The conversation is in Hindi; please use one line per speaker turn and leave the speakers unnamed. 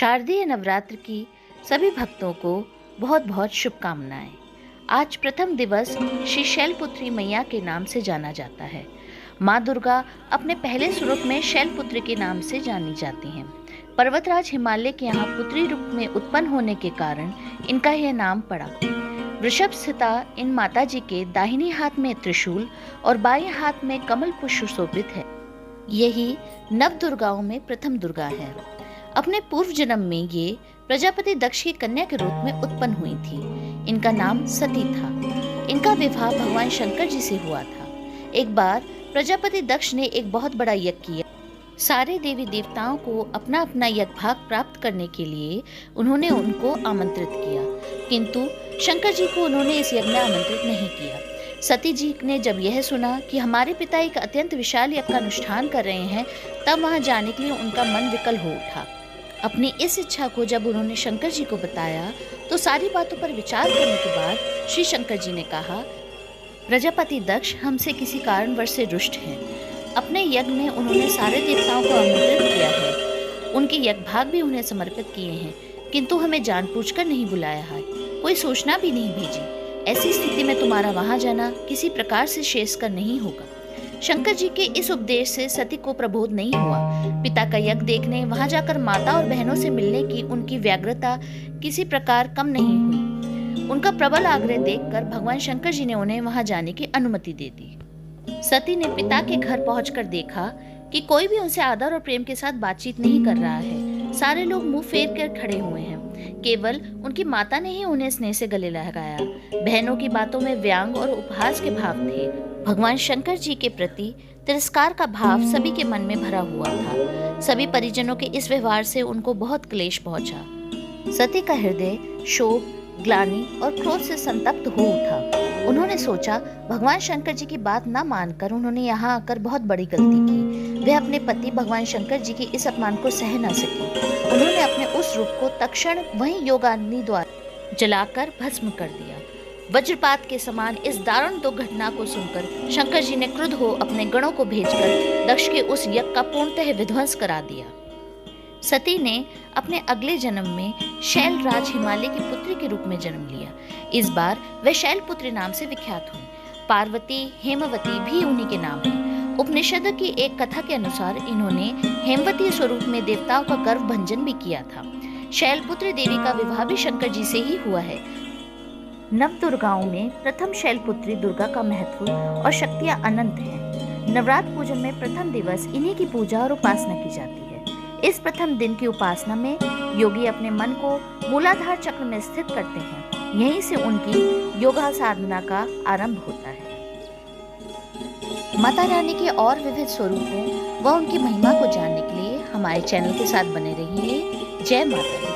शारदीय नवरात्र की सभी भक्तों को बहुत बहुत शुभकामनाएं। आज प्रथम दिवस श्री शैलपुत्री मैया के नाम से जाना जाता है। माँ दुर्गा अपने पहले स्वरूप में शैलपुत्री के नाम से जानी जाती हैं। पर्वतराज हिमालय के यहाँ पुत्री रूप में उत्पन्न होने के कारण इनका यह नाम पड़ा। वृषभ स्थिता इन माता जी के दाहिनी हाथ में त्रिशूल और बाएं हाथ में कमल पुष्प शोभित है। यही नव दुर्गाओं में प्रथम दुर्गा है। अपने पूर्व जन्म में ये प्रजापति दक्ष की कन्या के रूप में उत्पन्न हुई थी। इनका नाम सती था। इनका विवाह भगवान शंकर जी से हुआ था। एक बार प्रजापति दक्ष ने एक बहुत बड़ा यज्ञ किया। सारे देवी देवताओं को अपना अपना यज्ञ भाग प्राप्त करने के लिए उन्होंने उनको आमंत्रित किया, किंतु शंकर जी को उन्होंने इस यज्ञ में आमंत्रित नहीं किया। सती जी ने जब यह सुना कि हमारे पिता एक अत्यंत विशाल यज्ञ का अनुष्ठान कर रहे हैं, तब वहां जाने के लिए उनका मन विकल हो उठा। अपनी इस इच्छा को जब उन्होंने शंकर जी को बताया, तो सारी बातों पर विचार करने के बाद श्री शंकर जी ने कहा, प्रजापति दक्ष हमसे किसी कारणवश से रुष्ट हैं। अपने यज्ञ में उन्होंने सारे देवताओं को आमंत्रित किया है, उनके यज्ञ भाग भी उन्हें समर्पित किए हैं, किंतु हमें जानबूझकर नहीं बुलाया है, कोई सूचना भी नहीं भेजी। ऐसी स्थिति में तुम्हारा वहां जाना किसी प्रकार से श्रेयस्कर नहीं होगा। शंकर जी के इस उपदेश से सती को प्रबोध नहीं हुआ। पिता का यज्ञ देखने वहां जाकर माता और बहनों से मिलने की उनकी व्यग्रता किसी प्रकार कम नहीं हुई। उनका प्रबल आग्रह देखकर भगवान शंकर जी ने उन्हें वहां जाने की अनुमति दे दी। सती ने पिता के घर पहुंचकर देखा कि कोई भी उनसे आदर और प्रेम के साथ बातचीत नहीं कर रहा है। सारे लोग मुंह फेर कर खड़े हुए हैं। केवल उनकी माता ने ही उन्हें स्नेह से गले लगाया। बहनों की बातों में व्यंग और उपहास के भाव थे। भगवान शंकर जी के प्रति तिरस्कार का भाव सभी के मन में भरा हुआ था। सभी परिजनों के इस व्यवहार से उनको बहुत क्लेश पहुंचा। सती का हृदय शोक, ग्लानि और क्रोध से संतप्त हो उठा। उन्होंने सोचा, भगवान शंकर जी की बात न मानकर उन्होंने यहाँ आकर बहुत बड़ी गलती की। वे अपने पति भगवान शंकर जी के इस अपमान को सह न सकी। उन्होंने अपने उस रूप को तत्क्षण वहीं योगाग्नि द्वारा जलाकर भस्म कर दिया। वज्रपात के समान इस दारुण दुर्घटना को सुनकर शंकर जी ने क्रुद्ध हो अपने गणों को भेजकर दक्ष के उस यज्ञ का पूर्णतः विध्वंस करा दिया। सती ने अपने अगले जन्म में शैलराज हिमालय की पुत्री के रूप में जन्म लिया। इस बार वह शैलपुत्री नाम से विख्यात हुई। पार्वती, हेमवती भी उन्हीं के नाम है। उपनिषद की एक कथा के अनुसार इन्होंने हेमवती स्वरूप में देवताओं का गर्भ भंजन भी किया था। शैलपुत्री देवी का विवाह भी शंकर जी से ही हुआ है। नव दुर्गाओं में प्रथम शैलपुत्री दुर्गा का महत्व और शक्तियां अनंत हैं। नवरात्र पूजन में प्रथम दिवस इन्हीं की पूजा और उपासना की जाती है। इस प्रथम दिन की उपासना में योगी अपने मन को मूलाधार चक्र में स्थित करते हैं। यहीं से उनकी योगा साधना का आरंभ होता है। माता रानी के और विविध स्वरूपों व उनकी महिमा को जानने के लिए हमारे चैनल के साथ बने रहिए। जय माता दी।